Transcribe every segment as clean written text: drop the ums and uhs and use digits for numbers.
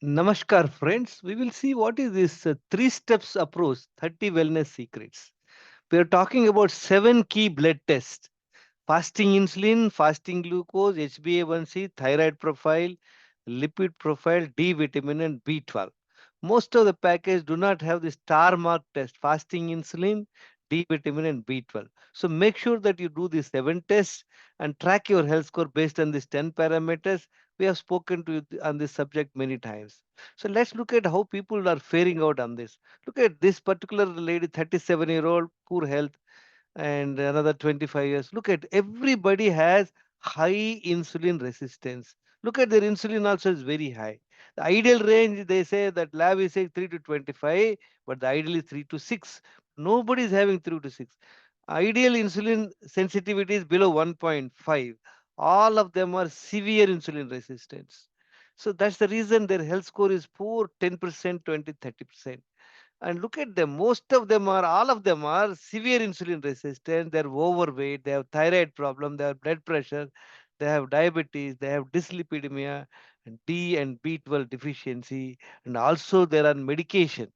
Namaskar, friends. We will see what is this three steps approach 30 wellness secrets. We are talking about seven key blood tests: fasting insulin, fasting glucose, HbA1c, thyroid profile, lipid profile, D vitamin, and B12. Most of the package do not have the star mark test: fasting insulin, D vitamin, and B12. So make sure that you do these seven tests and track your health score based on these 10 parameters. We have spoken to you on this subject many times. So let's look at how people are faring out on this. Look at this particular lady, 37-year-old, poor health, and another 25 years. Look at everybody has high insulin resistance. Look at their insulin also is very high. The ideal range, they say that lab is saying 3 to 25, but the ideal is 3 to 6. Nobody is having 3 to 6. Ideal insulin sensitivity is below 1.5. All of them are severe insulin resistance. So that's the reason their health score is poor: 10%, 20, 30%. And look at them, most of them are, all of them are severe insulin resistant. They're overweight, they have thyroid problem, they have blood pressure, they have diabetes, they have dyslipidemia, and D and B12 deficiency, and also they're on medication.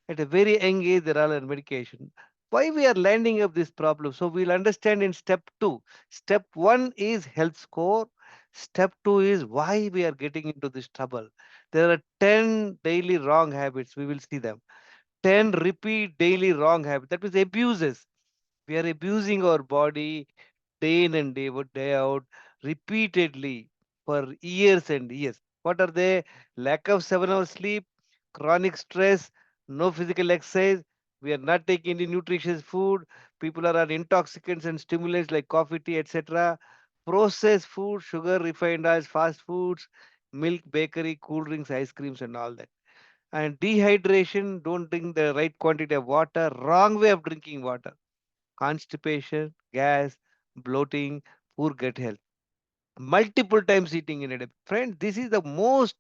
At a very young age they're all on medication. Why we are landing up this problem? So we'll understand in step 2. Step 1 is health score. Step 2 is why we are getting into this trouble. There are 10 daily wrong habits, we will see them. 10 repeat daily wrong habits. That means abuses. We are abusing our body day in and day out repeatedly for years and years. What are they? Lack of 7 hours sleep, chronic stress, no physical exercise. We are not taking any nutritious food. People are on intoxicants and stimulants like coffee, tea, etc. Processed food, sugar, refined oils, fast foods, milk, bakery, cool drinks, ice creams, and all that. And dehydration, don't drink the right quantity of water, wrong way of drinking water, constipation, gas, bloating, poor gut health, multiple times eating in a day. Friends, this is the most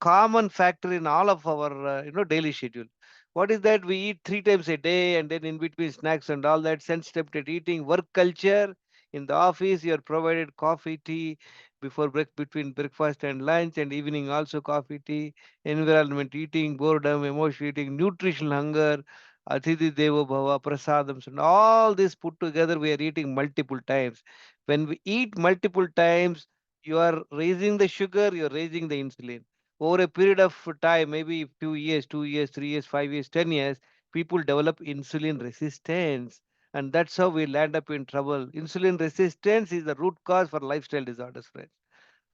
common factor in all of our daily schedule. What is that? We eat 3 times a day, and then in between snacks and all that, sense tempted eating. Work culture: in the office you are provided coffee, tea before between breakfast and lunch, and evening also coffee, tea. Environment: eating, boredom, emotional eating, nutritional hunger, Athithi Devo Bhava, prasadams, and all this put together, we are eating multiple times. When we eat multiple times, you are raising the sugar, you are raising the insulin. Over a period of time, maybe few years, 2 years, 3 years, 5 years, 10 years, people develop insulin resistance. And that's how we land up in trouble. Insulin resistance is the root cause for lifestyle disorders, friends.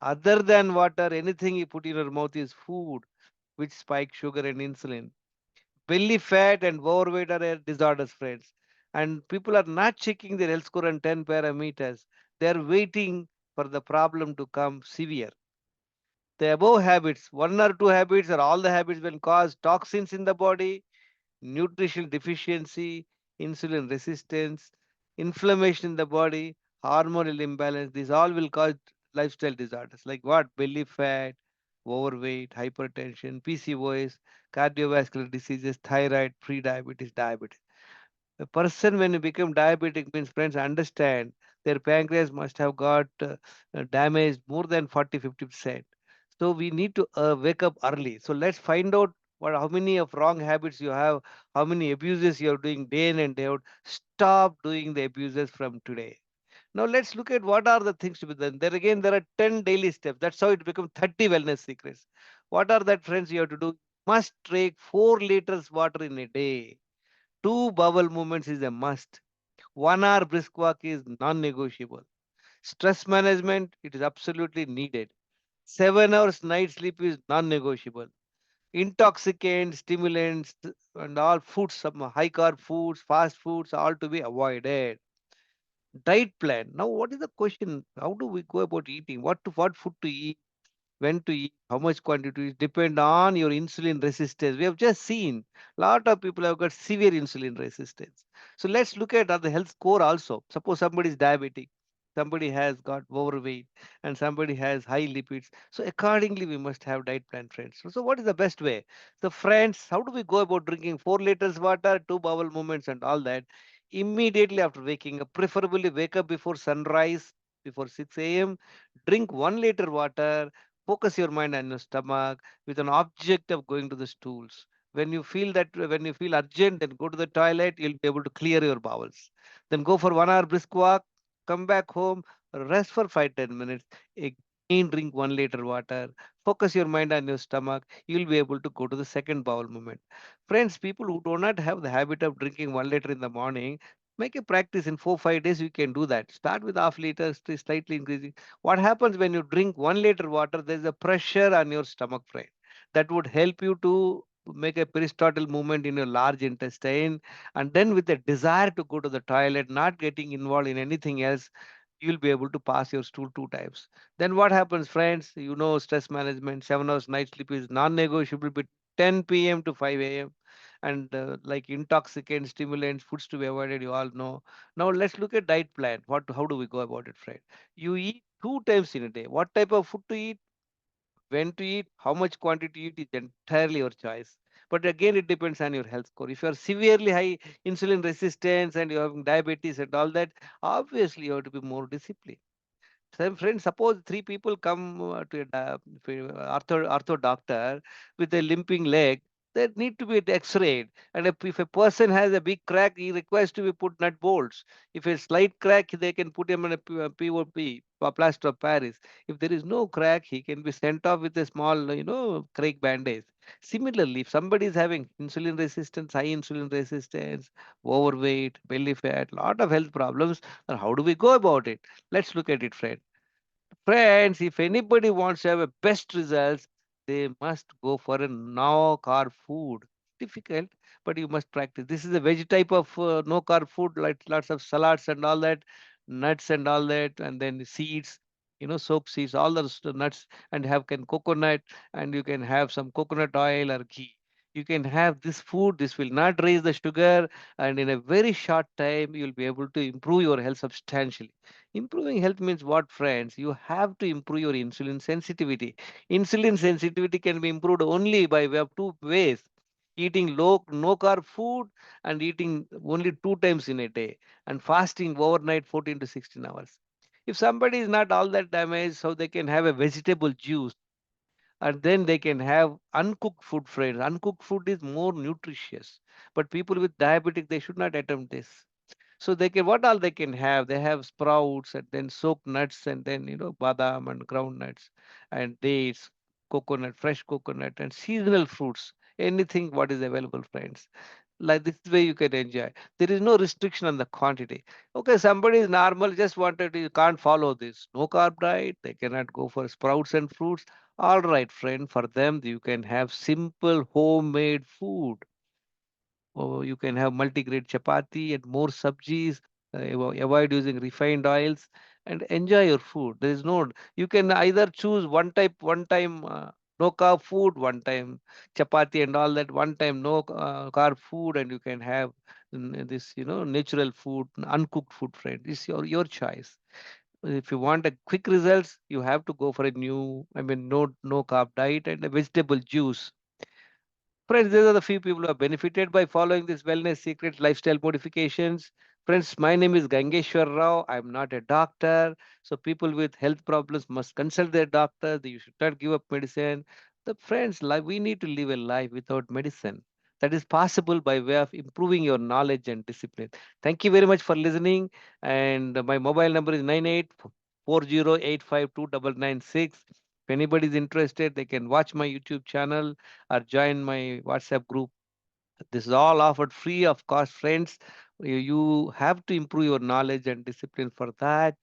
Other than water, anything you put in your mouth is food, which spikes sugar and insulin. Belly fat and overweight are disorders, friends. And people are not checking their health score and 10 parameters. They are waiting for the problem to come severe. The above habits, one or two habits, or all the habits, will cause toxins in the body, nutritional deficiency, insulin resistance, inflammation in the body, hormonal imbalance. These all will cause lifestyle disorders like what? Belly fat, overweight, hypertension, PCOS, cardiovascular diseases, thyroid, pre-diabetes, diabetes. A person, when you become diabetic, means, friends, understand their pancreas must have got damaged more than 40-50%. So we need to wake up early. So let's find out how many of wrong habits you have, how many abuses you are doing day in and day out. Stop doing the abuses from today. Now let's look at what are the things to be done. There again, there are 10 daily steps. That's how it becomes 30 wellness secrets. What are that, friends? You have to do. Must drink 4 liters water in a day. Two bowel movements is a must. 1 hour brisk walk is non-negotiable. Stress management, it is absolutely needed. 7 hours night sleep is non-negotiable. Intoxicants, stimulants, and all foods, some high carb foods, fast foods, all to be avoided. Diet plan. Now, what is the question? How do we go about eating? What food to eat? When to eat, how much quantity is depend on your insulin resistance. We have just seen a lot of people have got severe insulin resistance. So let's look at the health score also. Suppose somebody is diabetic, somebody has got overweight, and somebody has high lipids. So accordingly, we must have diet plan, friends. So what is the best way? So friends, how do we go about drinking 4 liters water, two bowel movements, and all that? Immediately after waking up, preferably wake up before sunrise, before 6 a.m. Drink 1 liter water, Focus your mind on your stomach with an object of going to the stools. When you feel urgent, then go to the toilet, you'll be able to clear your bowels. Then go for 1 hour brisk walk, come back home, rest for 5-10 minutes, again drink 1 liter water, focus your mind on your stomach, you'll be able to go to the second bowel movement. Friends, people who do not have the habit of drinking 1 liter in the morning, make a practice in 4-5 days. You can do that. Start with half liter, slightly increasing. What happens when you drink 1 liter water? There's a pressure on your stomach, friend. That would help you to make a peristaltic movement in your large intestine. And then, with a desire to go to the toilet, not getting involved in anything else, you'll be able to pass your stool 2 times. Then, what happens, friends? You know, stress management, 7 hours night sleep is non negotiable between 10 p.m. to 5 a.m. And like intoxicants, stimulants, foods to be avoided, you all know. Now, let's look at diet plan. How do we go about it, friend? You eat 2 times in a day. What type of food to eat, when to eat, how much quantity to eat is entirely your choice. But again, it depends on your health score. If you are severely high insulin resistance and you're having diabetes and all that, obviously you have to be more disciplined. Some friends, suppose three people come to a ortho doctor with a limping leg. They need to be X-rayed. And if a person has a big crack, he requires to be put nut bolts. If a slight crack, they can put him on a POP, plaster of Paris. If there is no crack, he can be sent off with a small, crack bandage. Similarly, if somebody is having insulin resistance, high insulin resistance, overweight, belly fat, lot of health problems, then how do we go about it? Let's look at it, friend. Friends, if anybody wants to have a best results, they must go for a no carb food. Difficult, but you must practice. This is a veg type of no carb food, like lots of salads and all that, nuts and all that, and then seeds, soap seeds, all those nuts, and have can coconut, and you can have some coconut oil or ghee. You can have this food. This will not raise the sugar, and in a very short time, you'll be able to improve your health substantially. Improving health means what, friends? You have to improve your insulin sensitivity. Insulin sensitivity can be improved only by way of two ways: eating low, no carb food and eating only 2 times in a day, and fasting overnight 14 to 16 hours. If somebody is not all that damaged, so they can have a vegetable juice, and then they can have uncooked food, friends. Uncooked food is more nutritious, but people with diabetic, they should not attempt this. So they can, what all they can have? They have sprouts and then soaked nuts and then badam and groundnuts and dates, coconut, fresh coconut and seasonal fruits. Anything what is available, friends. Like this way you can enjoy. There is no restriction on the quantity. Okay, somebody is normal, just wanted to, you can't follow this. No carb diet, they cannot go for sprouts and fruits. All right, friend, for them you can have simple homemade food, or you can have multigrain chapati and more sabjis. Avoid using refined oils and enjoy your food. There is no, you can either choose one time no carb food, one time chapati and all that, one time no carb food, and you can have this, natural food, uncooked food, friend. It's your choice. If you want a quick results, you have to go for a no carb diet and a vegetable juice. Friends, these are the few people who have benefited by following this wellness secret lifestyle modifications. Friends, my name is Gangeshwar Rao. I'm not a doctor. So people with health problems must consult their doctor. You should not give up medicine. The friends, we need to live a life without medicine. That is possible by way of improving your knowledge and discipline. Thank you very much for listening. And my mobile number is 9840852996. If anybody is interested, they can watch my YouTube channel or join my WhatsApp group. This is all offered free of cost, friends. You have to improve your knowledge and discipline. For that,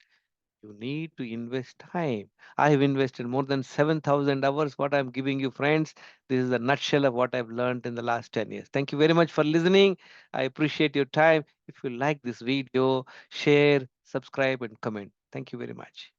you need to invest time. I have invested more than 7,000 hours. What I'm giving you, friends, this is a nutshell of what I've learned in the last 10 years. Thank you very much for listening. I appreciate your time. If you like this video, share, subscribe, and comment. Thank you very much.